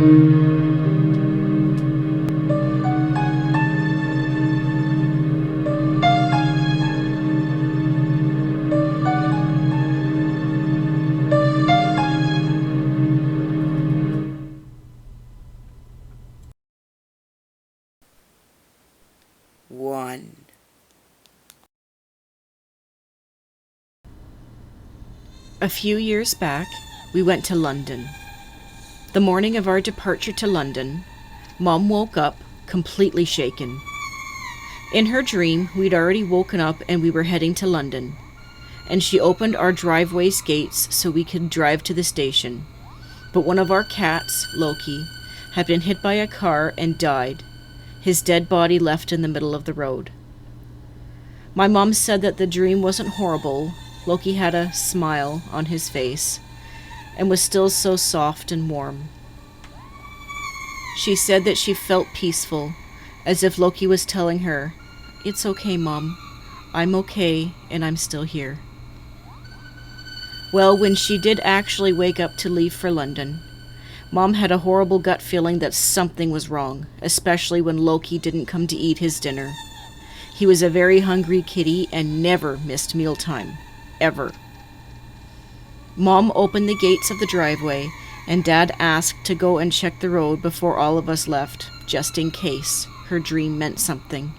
One. A few years back, we went to London. The morning of our departure to London, Mom woke up completely shaken. In her dream, we'd already woken up and we were heading to London, and she opened our driveway's gates so we could drive to the station. But one of our cats, Loki, had been hit by a car and died, his dead body left in the middle of the road. My mom said that the dream wasn't horrible. Loki had a smile on his face and was still so soft and warm. She said that she felt peaceful, as if Loki was telling her, "It's okay, Mom. I'm okay and I'm still here." Well, when she did actually wake up to leave for London, Mom had a horrible gut feeling that something was wrong, especially when Loki didn't come to eat his dinner. He was a very hungry kitty and never missed mealtime. Ever. Mom opened the gates of the driveway, and Dad asked to go and check the road before all of us left, just in case her dream meant something.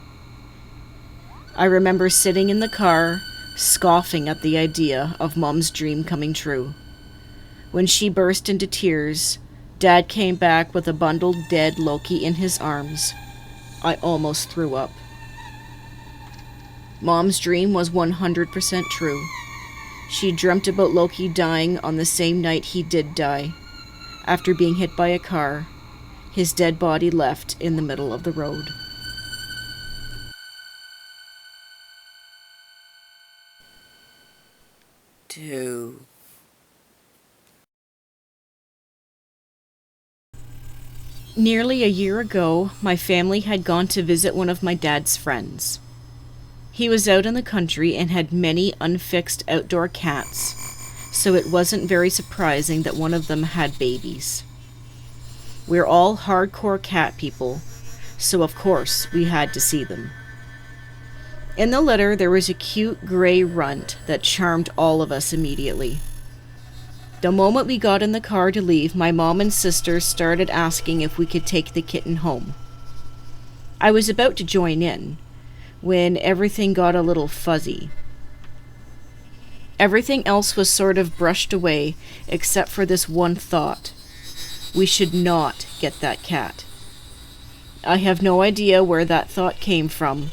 I remember sitting in the car, scoffing at the idea of Mom's dream coming true. When she burst into tears, Dad came back with a bundled dead Loki in his arms. I almost threw up. Mom's dream was 100% true. She dreamt about Loki dying on the same night he did die, after being hit by a car, his dead body left in the middle of the road. Two. Nearly a year ago, my family had gone to visit one of my dad's friends. He was out in the country and had many unfixed outdoor cats, so it wasn't very surprising that one of them had babies. We're all hardcore cat people, so of course we had to see them. In the litter there was a cute gray runt that charmed all of us immediately. The moment we got in the car to leave, my mom and sister started asking if we could take the kitten home. I was about to join in, when everything got a little fuzzy. Everything else was sort of brushed away, except for this one thought. We should not get that cat. I have no idea where that thought came from,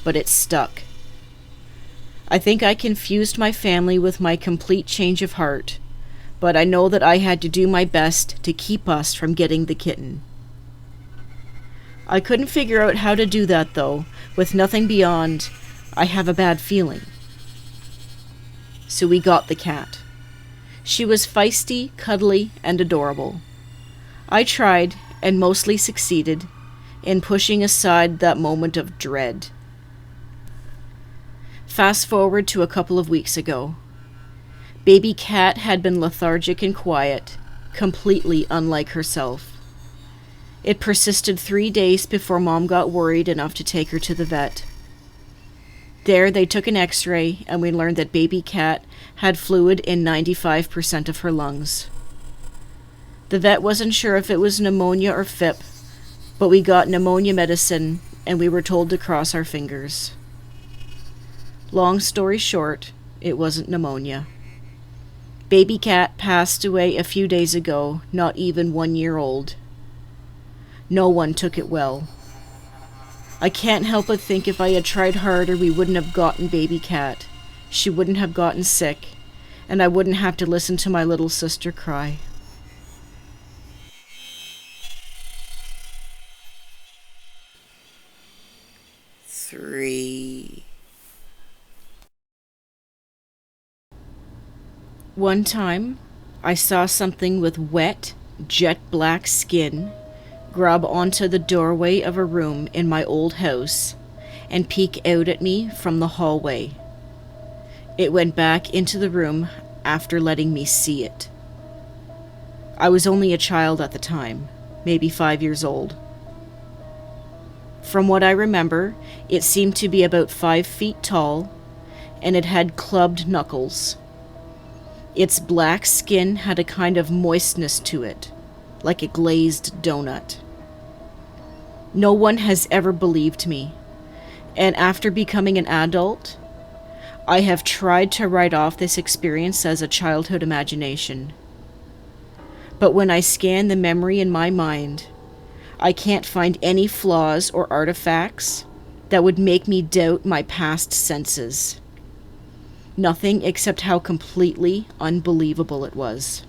but it stuck. I think I confused my family with my complete change of heart, but I know that I had to do my best to keep us from getting the kitten. I couldn't figure out how to do that, though, with nothing beyond, "I have a bad feeling." So we got the cat. She was feisty, cuddly, and adorable. I tried, and mostly succeeded, in pushing aside that moment of dread. Fast forward to a couple of weeks ago. Baby cat had been lethargic and quiet, completely unlike herself. It persisted 3 days before Mom got worried enough to take her to the vet. There they took an x-ray and we learned that baby cat had fluid in 95% of her lungs. The vet wasn't sure if it was pneumonia or phip, but we got pneumonia medicine and we were told to cross our fingers. Long story short, it wasn't pneumonia. Baby cat passed away a few days ago, not even 1 year old. No one took it well. I can't help but think if I had tried harder, we wouldn't have gotten baby cat. She wouldn't have gotten sick, and I wouldn't have to listen to my little sister cry. Three. One time, I saw something with wet, jet black skin grab onto the doorway of a room in my old house and peek out at me from the hallway. It went back into the room after letting me see it. I was only a child at the time. maybe 5 years old. From what I remember, it seemed to be about 5 feet tall, and it had clubbed knuckles. Its black skin had a kind of moistness to it, like a glazed donut. No one has ever believed me, and after becoming an adult, I have tried to write off this experience as a childhood imagination. But when I scan the memory in my mind, I can't find any flaws or artifacts that would make me doubt my past senses. Nothing except how completely unbelievable it was.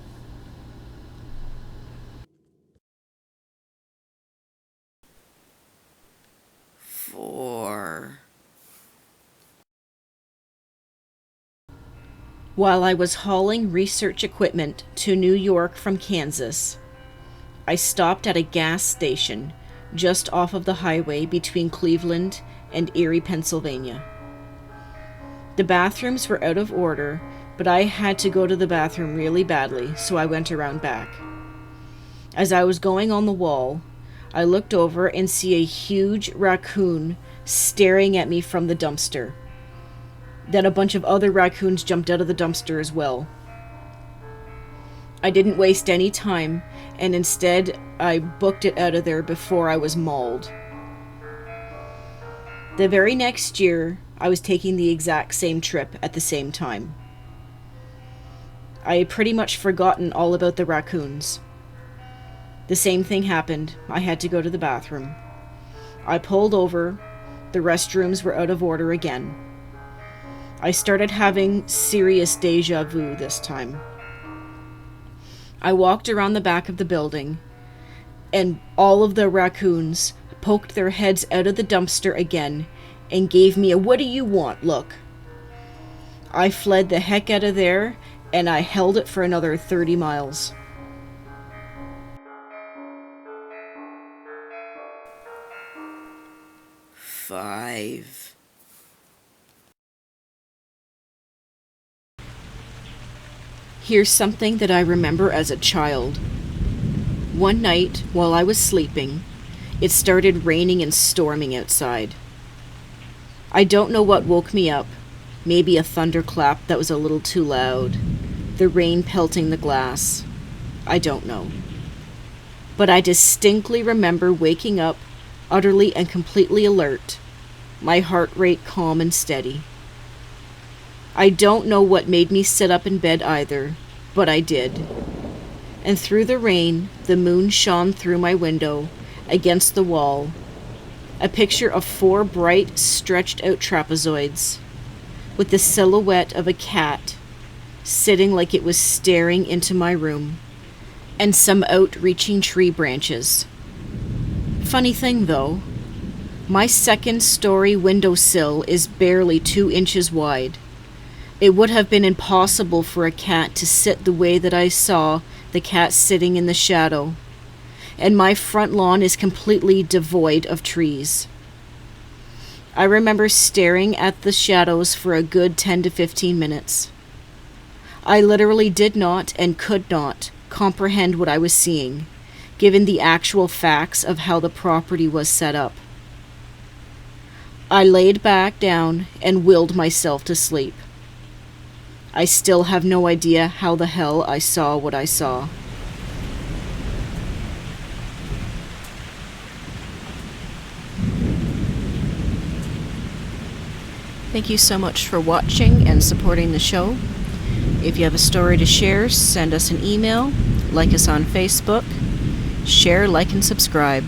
Four. While I was hauling research equipment to New York from Kansas, I stopped at a gas station just off of the highway between Cleveland and Erie, Pennsylvania. The bathrooms were out of order, but I had to go to the bathroom really badly, so I went around back. As I was going on the wall, I looked over and see a huge raccoon staring at me from the dumpster. Then a bunch of other raccoons jumped out of the dumpster as well. I didn't waste any time, and instead I booked it out of there before I was mauled. The very next year, I was taking the exact same trip at the same time. I had pretty much forgotten all about the raccoons. The same thing happened. I had to go to the bathroom. I pulled over. The restrooms were out of order again. I started having serious deja vu this time. I walked around the back of the building, and all of the raccoons poked their heads out of the dumpster again and gave me a "what do you want" look. I fled the heck out of there, and I held it for another 30 miles. Five. Here's something that I remember as a child. One night, while I was sleeping, it started raining and storming outside. I don't know what woke me up. Maybe a thunderclap that was a little too loud. The rain pelting the glass. I don't know. But I distinctly remember waking up, utterly and completely alert, my heart rate calm and steady. I don't know what made me sit up in bed either, but I did. And through the rain, the moon shone through my window, against the wall, a picture of 4 bright, stretched-out trapezoids, with the silhouette of a cat, sitting like it was staring into my room, and some outreaching tree branches. Funny thing, though, my second-story windowsill is barely 2 inches wide. It would have been impossible for a cat to sit the way that I saw the cat sitting in the shadow, and my front lawn is completely devoid of trees. I remember staring at the shadows for a good 10 to 15 minutes. I literally did not and could not comprehend what I was seeing, given the actual facts of how the property was set up. I laid back down and willed myself to sleep. I still have no idea how the hell I saw what I saw. Thank you so much for watching and supporting the show. If you have a story to share, send us an email, like us on Facebook, share, like, and subscribe.